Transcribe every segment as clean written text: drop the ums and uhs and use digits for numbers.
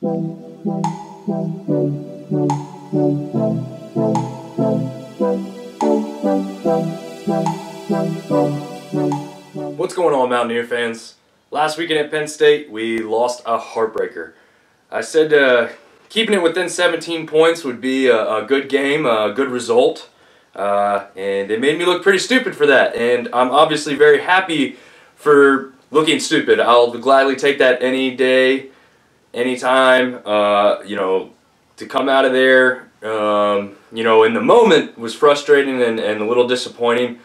What's going on, Mountaineer fans? Last weekend at Penn State, we lost a heartbreaker. I said keeping it within 17 points would be a good game, a good result, and they made me look pretty stupid for that. And I'm obviously very happy for looking stupid. I'll gladly take that any day, anytime. You know, to come out of there, you know, in the moment was frustrating and a little disappointing.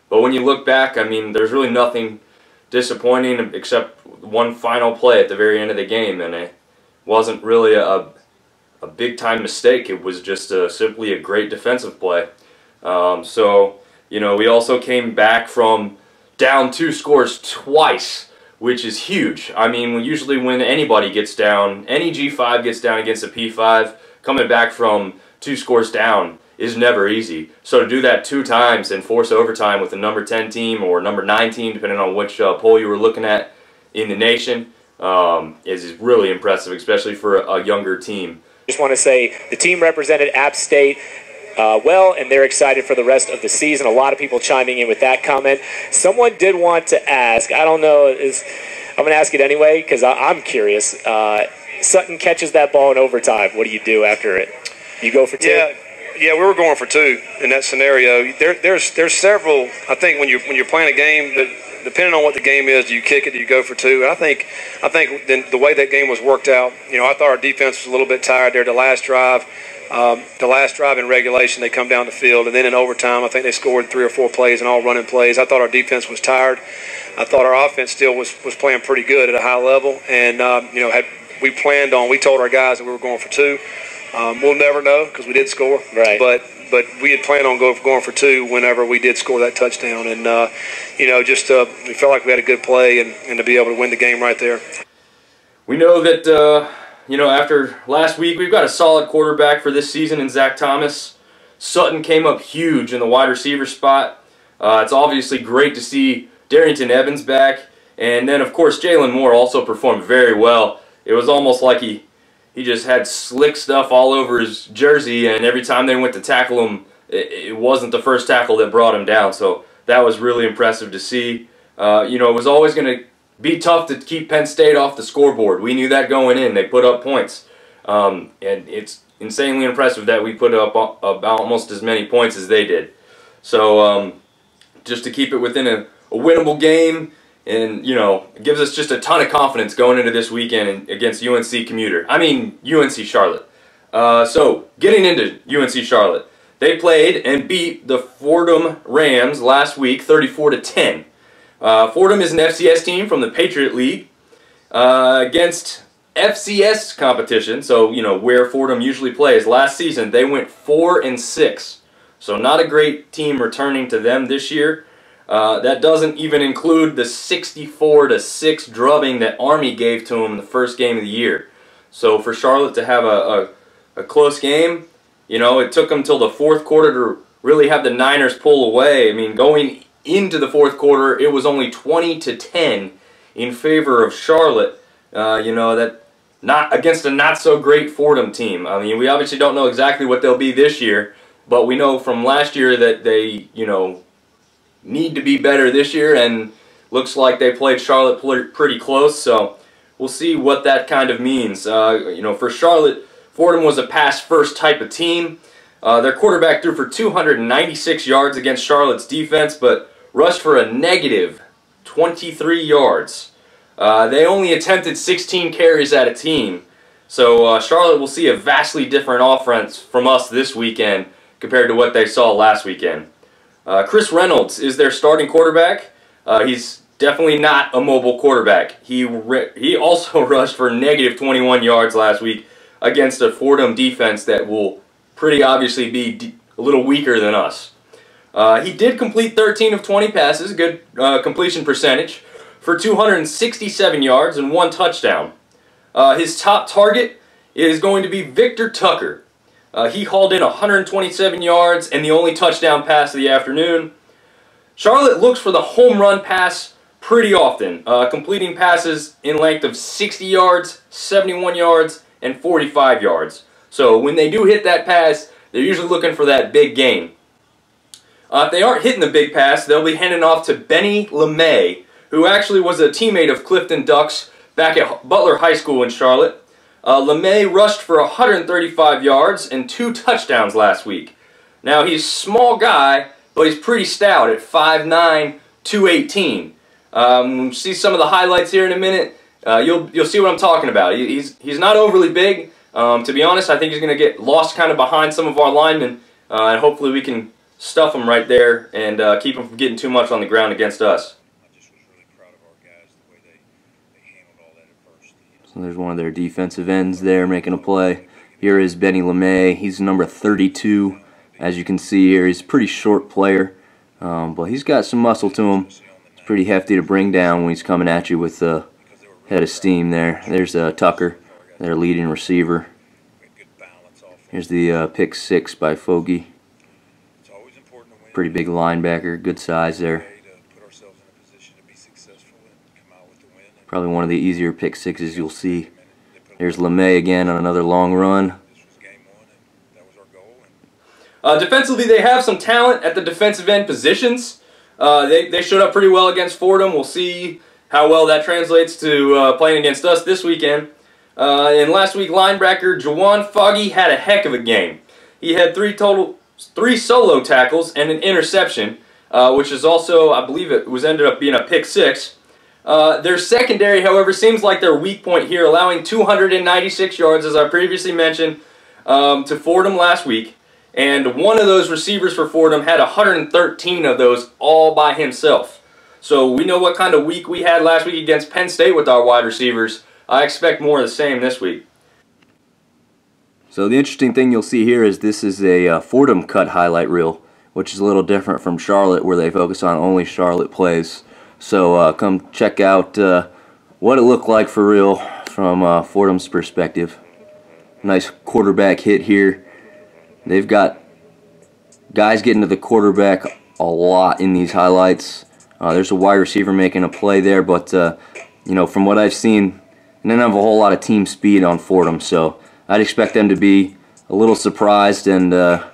But when you look back, I mean, there's really nothing disappointing except one final play at the very end of the game, and it wasn't really a big-time mistake. It was just simply a great defensive play. So, you know, we also came back from down 2 scores twice, which is huge. I mean, usually when anybody gets down, any G5 gets down against a P5, coming back from 2 scores down is never easy. So to do that 2 times and force overtime with the number 10 team or number 9 team, depending on which poll you were looking at in the nation, is really impressive, especially for a younger team. Just want to say the team represented App State well, and they're excited for the rest of the season. A lot of people chiming in with that comment. Someone did want to ask, I don't know, I'm going to ask it anyway because I'm curious. Sutton catches that ball in overtime. What do you do after it? You go for 2? Yeah, we were going for 2 in that scenario. There's several. I think when you're playing a game, that depending on what the game is, do you kick it? Do you go for 2? And I think the way that game was worked out, you know, I thought our defense was a little bit tired there. The last drive in regulation, they come down the field, and then in overtime, I think they scored 3 or 4 plays and all running plays. I thought our defense was tired. I thought our offense still was playing pretty good at a high level, and you know, we told our guys that we were going for 2. We'll never know because we did score, right? But we had planned on going for 2 whenever we did score that touchdown, and you know, just we felt like we had a good play and to be able to win the game right there. We know that you know, after last week, we've got a solid quarterback for this season in Zach Thomas. Sutton came up huge in the wide receiver spot. It's obviously great to see Darrington Evans back, and then of course Jalen Moore also performed very well. It was almost like he just had slick stuff all over his jersey, and every time they went to tackle him, it wasn't the first tackle that brought him down. So that was really impressive to see. You know, it was always going to be tough to keep Penn State off the scoreboard. We knew that going in. They put up points. And it's insanely impressive that we put up about almost as many points as they did. So just to keep it within a winnable game, and, you know, it gives us just a ton of confidence going into this weekend against UNC UNC Charlotte. So, getting into UNC Charlotte, they played and beat the Fordham Rams last week, 34-10. Fordham is an FCS team from the Patriot League against FCS competition, so, you know, where Fordham usually plays. Last season, they went 4-6, so not a great team returning to them this year. That doesn't even include the 64-6 drubbing that Army gave to them the first game of the year. So for Charlotte to have a close game, you know, it took them till the 4th quarter to really have the Niners pull away. I mean, going into the 4th quarter, it was only 20-10 in favor of Charlotte. You know, that not against a not so great Fordham team. I mean, we obviously don't know exactly what they'll be this year, but we know from last year that they, you know, need to be better this year, and looks like they played Charlotte pretty close, so we'll see what that kind of means. You know, for Charlotte, Fordham was a pass-first type of team. Their quarterback threw for 296 yards against Charlotte's defense, but rushed for a negative 23 yards. They only attempted 16 carries at a team, so Charlotte will see a vastly different offense from us this weekend compared to what they saw last weekend. Chris Reynolds is their starting quarterback. He's definitely not a mobile quarterback. He also rushed for negative 21 yards last week against a Fordham defense that will pretty obviously be a little weaker than us. He did complete 13 of 20 passes, good completion percentage, for 267 yards and 1 touchdown. His top target is going to be Victor Tucker. He hauled in 127 yards and the only touchdown pass of the afternoon. Charlotte looks for the home run pass pretty often, completing passes in length of 60 yards, 71 yards, and 45 yards. So when they do hit that pass, they're usually looking for that big gain. If they aren't hitting the big pass, they'll be handing off to Benny Lemay, who actually was a teammate of Clifton Ducks back at Butler High School in Charlotte. Lemay rushed for 135 yards and 2 touchdowns last week. Now, he's a small guy, but he's pretty stout at 5'9", 218. See some of the highlights here in a minute. You'll see what I'm talking about. He's not overly big. To be honest, I think he's going to get lost kind of behind some of our linemen, and hopefully we can stuff him right there and keep him from getting too much on the ground against us. I just was really proud of our guys, the way they handled all that at first. So there's one of their defensive ends there making a play. Here is Benny Lemay. He's number 32. As you can see here, he's a pretty short player, but he's got some muscle to him. It's pretty hefty to bring down when he's coming at you with a head of steam there. There's Tucker, their leading receiver. Here's the pick 6 by Fogey. Pretty big linebacker, good size there. Probably one of the easier pick 6s you'll see. There's Lemay again on another long run. Defensively, they have some talent at the defensive end positions. They showed up pretty well against Fordham. We'll see how well that translates to playing against us this weekend. And last week, linebacker Juwan Foggy had a heck of a game. He had 3 solo tackles and an interception, which is also, I believe it ended up being a pick 6. Their secondary, however, seems like their weak point here, allowing 296 yards, as I previously mentioned, to Fordham last week. And one of those receivers for Fordham had 113 of those all by himself. So we know what kind of week we had last week against Penn State with our wide receivers. I expect more of the same this week. So the interesting thing you'll see here is this is a Fordham cut highlight reel, which is a little different from Charlotte, where they focus on only Charlotte plays. So come check out what it looked like for real from Fordham's perspective. Nice quarterback hit here. They've got guys getting to the quarterback a lot in these highlights. There's a wide receiver making a play there, but you know, from what I've seen, they didn't have a whole lot of team speed on Fordham, so I'd expect them to be a little surprised and a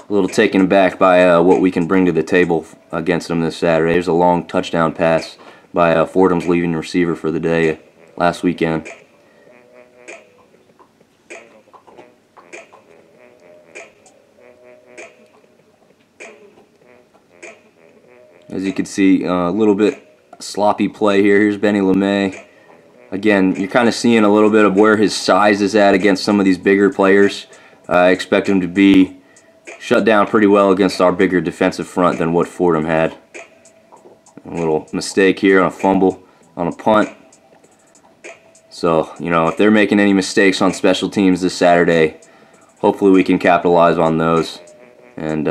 little taken aback by what we can bring to the table against them this Saturday. There's a long touchdown pass by Fordham's leading receiver for the day last weekend. As you can see, a little bit sloppy play here. Here's Benny Lemay. Again, you're kind of seeing a little bit of where his size is at against some of these bigger players. I expect him to be shut down pretty well against our bigger defensive front than what Fordham had. A little mistake here on a fumble, on a punt. So, you know, if they're making any mistakes on special teams this Saturday, hopefully we can capitalize on those and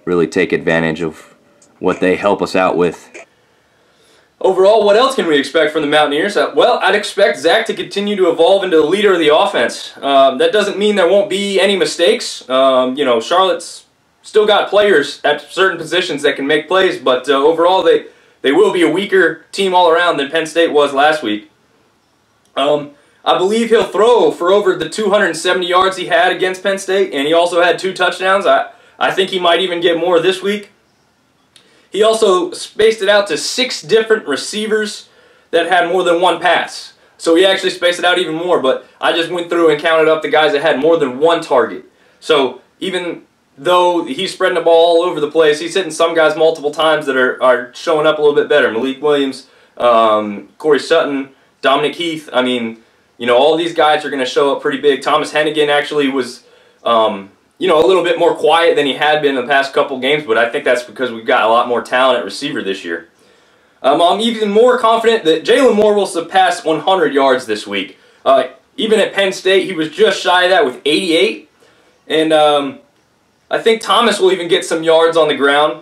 really take advantage of what they help us out with. Overall, what else can we expect from the Mountaineers? Well, I'd expect Zach to continue to evolve into the leader of the offense. That doesn't mean there won't be any mistakes. You know, Charlotte's still got players at certain positions that can make plays, but overall they will be a weaker team all around than Penn State was last week. I believe he'll throw for over the 270 yards he had against Penn State, and he also had 2 touchdowns. I think he might even get more this week. He also spaced it out to 6 different receivers that had more than 1 pass. So he actually spaced it out even more, but I just went through and counted up the guys that had more than 1 target. So even though he's spreading the ball all over the place, he's hitting some guys multiple times that are showing up a little bit better. Malik Williams, Corey Sutton, Dominic Heath. I mean, you know, all these guys are going to show up pretty big. Thomas Hennigan actually was you know, a little bit more quiet than he had been in the past couple games, but I think that's because we've got a lot more talent at receiver this year. I'm even more confident that Jalen Moore will surpass 100 yards this week. Even at Penn State, he was just shy of that with 88. And I think Thomas will even get some yards on the ground.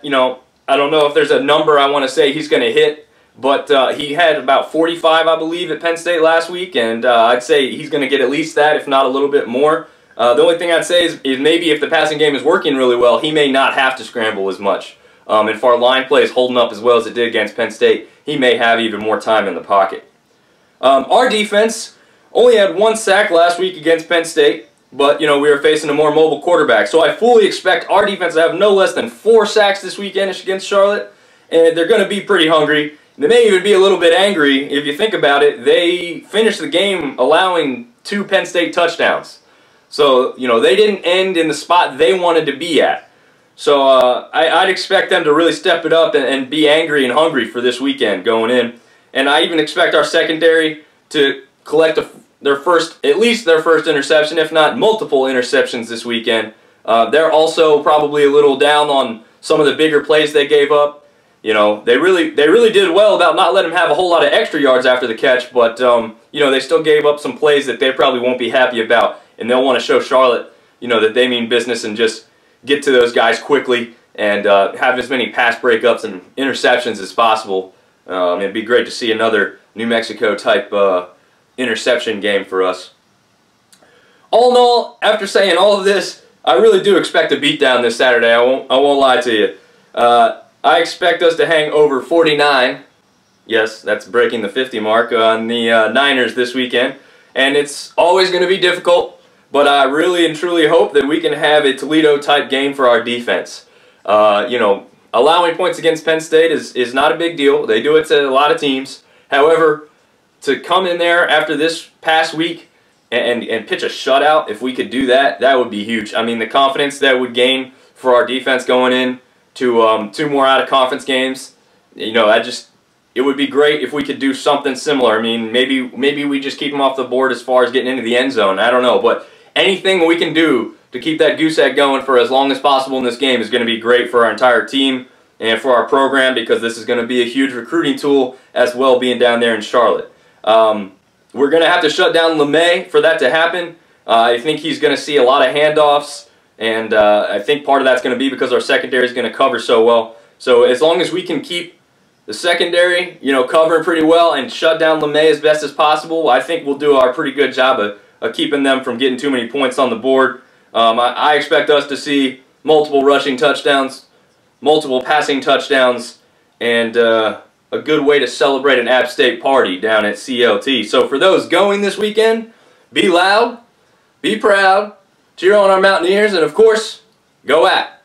You know, I don't know if there's a number I want to say he's going to hit, but he had about 45, I believe, at Penn State last week, and I'd say he's going to get at least that, if not a little bit more. The only thing I'd say is maybe if the passing game is working really well, he may not have to scramble as much. And if our line play is holding up as well as it did against Penn State, he may have even more time in the pocket. Our defense, only had 1 sack last week against Penn State, but, you know, we were facing a more mobile quarterback. So I fully expect our defense to have no less than 4 sacks this weekend against Charlotte, and they're going to be pretty hungry. They may even be a little bit angry. If you think about it, they finished the game allowing 2 Penn State touchdowns. So, you know, they didn't end in the spot they wanted to be at. So I'd expect them to really step it up and be angry and hungry for this weekend going in. And I even expect our secondary to collect at least their first interception, if not multiple interceptions this weekend. They're also probably a little down on some of the bigger plays they gave up. You know, they really did well about not letting them have a whole lot of extra yards after the catch, but you know, they still gave up some plays that they probably won't be happy about, and they'll want to show Charlotte, you know, that they mean business and just get to those guys quickly and have as many pass breakups and interceptions as possible. It'd be great to see another New Mexico type interception game for us. All in all, after saying all of this, I really do expect a beatdown this Saturday. I won't lie to you. I expect us to hang over 49. Yes, that's breaking the 50 mark on the Niners this weekend. And it's always going to be difficult, but I really and truly hope that we can have a Toledo-type game for our defense. You know, allowing points against Penn State is not a big deal. They do it to a lot of teams. However, to come in there after this past week and pitch a shutout, if we could do that, that would be huge. I mean, the confidence that would gain for our defense going in to 2 more out-of-conference games, you know, it would be great if we could do something similar. I mean, maybe we just keep them off the board as far as getting into the end zone. I don't know, but anything we can do to keep that goose egg going for as long as possible in this game is going to be great for our entire team and for our program, because this is going to be a huge recruiting tool as well, being down there in Charlotte. We're going to have to shut down Lemay for that to happen. I think he's going to see a lot of handoffs, and I think part of that's going to be because our secondary is going to cover so well. So as long as we can keep the secondary, you know, covering pretty well and shut down Lemay as best as possible, I think we'll do our pretty good job of keeping them from getting too many points on the board. I expect us to see multiple rushing touchdowns, multiple passing touchdowns, and a good way to celebrate an App State party down at CLT. So for those going this weekend, be loud, be proud, cheer on our Mountaineers, and of course, go App!